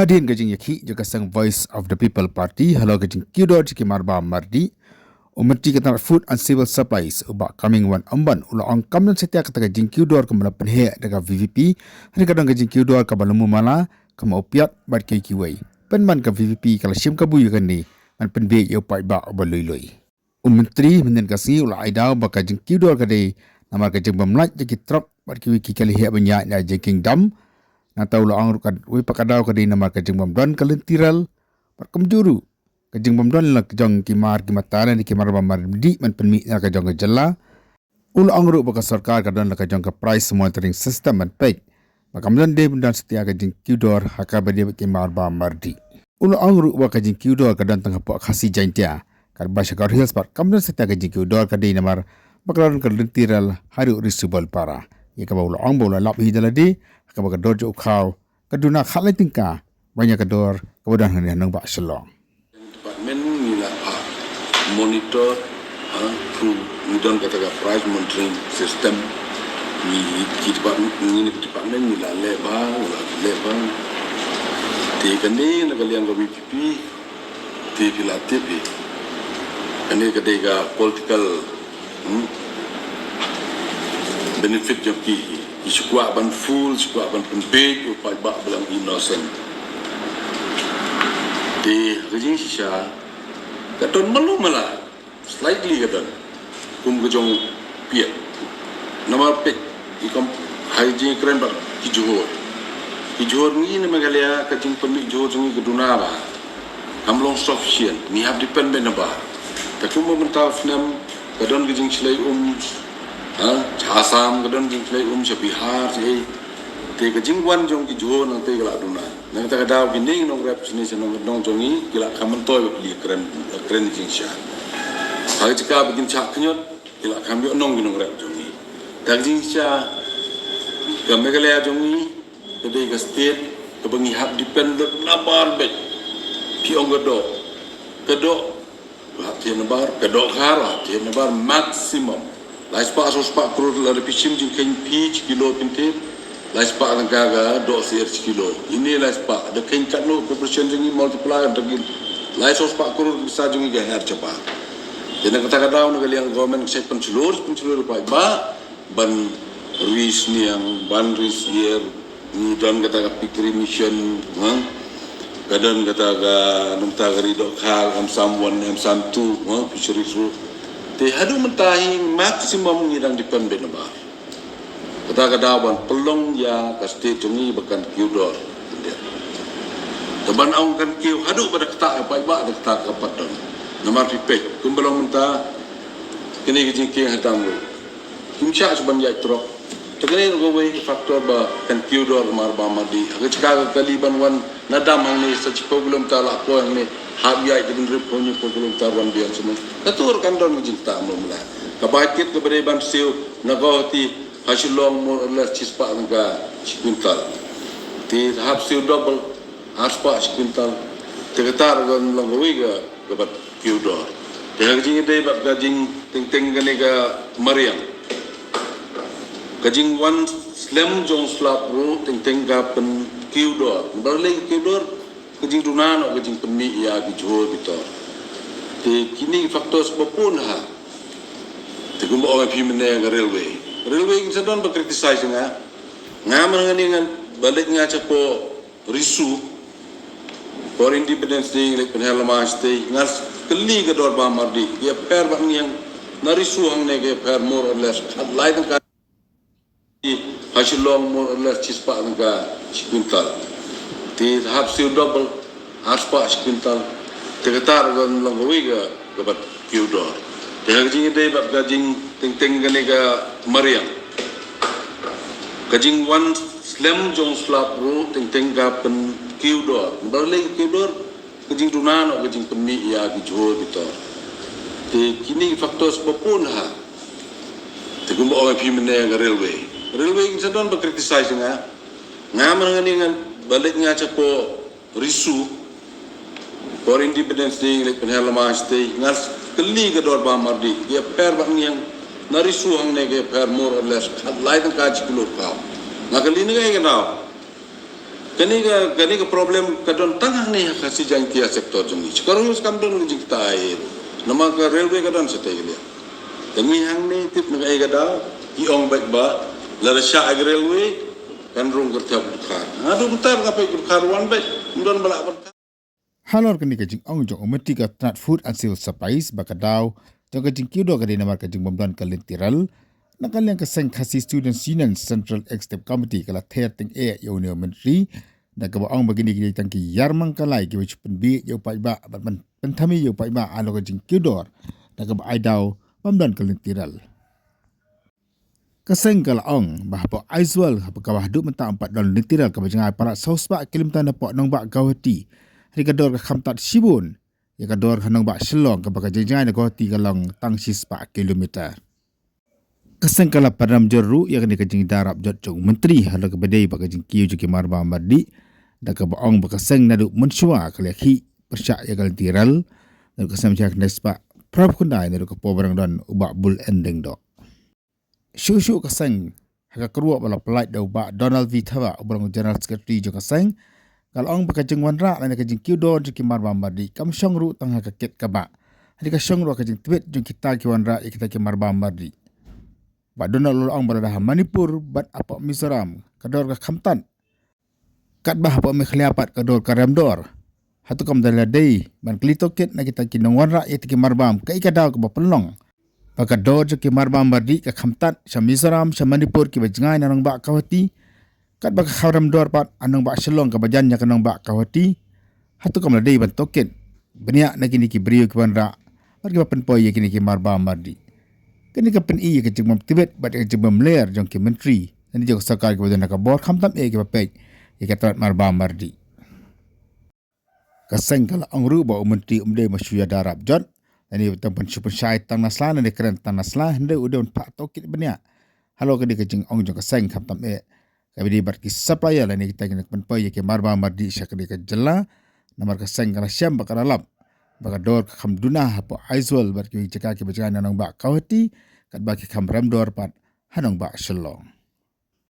Hadin gajing yaki juga sang Voice of the People Party halo gajing Kudor jiki marba mardi Umerti kata Food and Civil Supplies ubak coming one amban ula ang kamnan setia kata gajing Kudor kembala penhe daga VVP hari kadang gajing Kudor kabala mumala kama opiat bat kai kiwai penman ka VVP kala sim kabu yukan ni man penbe yo pai ba obaloi Umentri menen kasi ula aidau ba gajing Kudor kade nama gajing bamlat jiki trop bat kiwi kali he banyak na jking dam na tahu ang rukat wi pakadaw kadi nama kajing bamdan kalentiral parkamjuru kajing bamdan la kajang kimar kimatana ni kimar bamar di man penmi na kajang kajalla ul ang ru baka sarkar kadan la kajang ka price monitoring system man pek makamdan de bundan setia kajing Kudor hakabadi kimar bamar di ul ang ru baka kajing Kudor kadan tengah pak khasi jaintia kar basakar hills par kamdan setia kajing Kudor kadi namar bakaran kalentiral hari risibal para ya kabau ang bola lap hidaladi kabaga dorjo ukau kaduna khalai tingka banyak kador kemudian hanya nang bak selong department nila monitor through mudon kata price monitoring system ni department nila leba te kani nagalian go BPP te pilatif kani kadega political benefit joki isukwa ban full sukwa ban pembek upai bak belang innocent di rejing sisa katon malu malah slightly katon kum gejong piet nama pek ikom hygiene keren bak kijohor ni nama galia kajing pembek johor jungi geduna ba kamlong sufficient ni have depend ben ba takum mentau film kadon gejing silai Chasam kadang jingklai Bihar sih, tega jingwan jong ki johor nang tega la duna, nang tega daw gini nong rap sini senong nong jongi gila kamen toy beli keren jingsha. Hari jika bikin cak kenyot gila kami nong nong rap jongi, tega jingsha kami galaya jongi, kedai ke state kebangi hab dependent nabar bet, piong kedok hatian nabar kedok hara hatian nabar maksimum. Lais pak sospak krur la repisim jing kain pitch kilo pintir lais pak nagaga do ser kilo ini lais pak de kain katno proportion jing multiplier dagil lais sospak krur bisa jing ga her cepat jadi kata daw nagali ang government set pencelur pa ban ruis ni yang ban ruis year ni dan kata pikir mission kadang kata ga numta gari do khal am someone am some two fishery through te hadu mentahi maksimum ngidang di pemben ba kata kadawan pelong ya kasti tungi bekan Kudor teban aung kan kiu hadu pada kata apa ba ada kata kapadon nomor pipek kumbelong menta kini gijing ki hadam lu kimcha seban ya trok tegene go we faktor ba kan Kudor marba madi agak kaliban wan nadam hang ni such problem tala ko hang ni habia ibn reponyo problem tarwan bian semua katur kandon jinta mula kabakit kepada ban siu nagoti hasilong more or less cispa nga sekuntal ti hab siu double aspa sekuntal tegatar gon langoi ga gabat Kudor te hajing dei bab gajing ting gane ga mariam gajing one slam jong slap ro ting ga pen Kudor berling Kudor kajing dunan o kajing penmi ya ki johor bitor te kini faktor sepapun ha te kumba orang pimene ga railway kita don berkritisize nga mengenai balik nga capo risu for independence day like penhalamas day ngas keli ga dor ba mardi ya per bang yang narisu hang ne ga per more or less lain kan hasilong more or less cispa nga sekuntal ti hab siu double aspa sekuntal tegatar gon langoi ga gabat Kudor te hajing dei bab gajing ting gane ga mariam gajing one slam jong slap ro ting ga pen Kudor berling Kudor gajing dunan o gajing penmi ya ki johor bitor te kini faktor sepapun ha te kumba orang pimene ga railway kita don berkritisize nga mengenai balik nga capo risu for independence day like penhalamas day ngas keli ga dor ba mardi ya per bang yang narisu hang ne ga per more or less lain ka chikulo ka ngakali ni ga Kani ka problem kadon tangah ni kasi jang tia sektor jong ni. Sekarang us kam don jing kita air. Nama ka railway kadon sa tay dia. Demi hang ni tip na ay kada iong baik ba la sya ag railway kan rung kerja bukan. Adu bentar ngapai karuan baik. Mudon balak ban. Halor kini kajing ong jong umeti ka Trat Food and Civil Supplies bakadaw jong kajing kido ka dinamar kajing bomdan kalintiral nakal yang keseng khasi Students Union Central Executive Committee kala ther ting Union Menteri da ka ong begini kini tangki yarmang kalai ki wich penbi yo pai ba pentami yo pai ba alo kajing kido da ka aidaw bomdan kalintiral keseng kala ong bahpo aizwal kapakawah du menta 4 dolar lintiral ka bajang para sausba kilimtan da po nong ba gawati Rikador ka kamtat sibun, yakador kanong ba silong kapag kajajay na ko 3 tangsis pa kilometer. Kasang kala padam jorru yak ni kajing darap jot jong menteri hala ka badai ba kajing kiyo jki marba mardi da ka baong ba kasang nadu mensua kalaki persya yakal tiral da kasam jak nespa prab kundai nadu ka pobrang don uba bul ending do. Shu kasang haka keruak bala pelait da uba Donald V. Thawa ubrang General Secretary jo kasang kalau orang berkajeng wanra lain kajeng kiudo jeki marba mardi kam syongru tangha kaket kaba hari ka syongru kajeng tibet jeng kita ki wanra kita ki marba mardi ba dona lol ong berada Manipur bat apa Mizoram kador ka Khamtan kat bah apa me khliapat kador ka Ramdor hatu kam dala dei ban klitoket na kita ki nong wanra ki marbam ka ikadaw ka pelong ba kador jeki marba mardi ka Khamtan sa Mizoram sa Manipur ki bajngai na nang ba kawati kat bak khawram dor pat anong ba selong ka bajan nya kanong ba kawati hatu kam ladei ban token benia na kini ki brio ki banra margi ba penpoy kini ki marba mardi kini ka pen i ke jengmam tibet bat ke jengmam ler jong ki menteri ni jong sakar ki badan ka bor khamtam ki ba pej ki trat marba mardi kaseng kala angru ba menteri umde masya darab jot ani tempan super syai tang naslan ni keren tang naslan hende udon pak toket benia halo ke ke jeng ong jong kaseng khamtam Kabidi barki supplier la ni kita kena penpoy ke marba mardi syakri ka jella namar ka seng kana syam bakara lab baka dor ka khamduna hapo aizwal barki jaka ke bajana nang ba kawati kat baki kham ram dor pat hanong ba shalong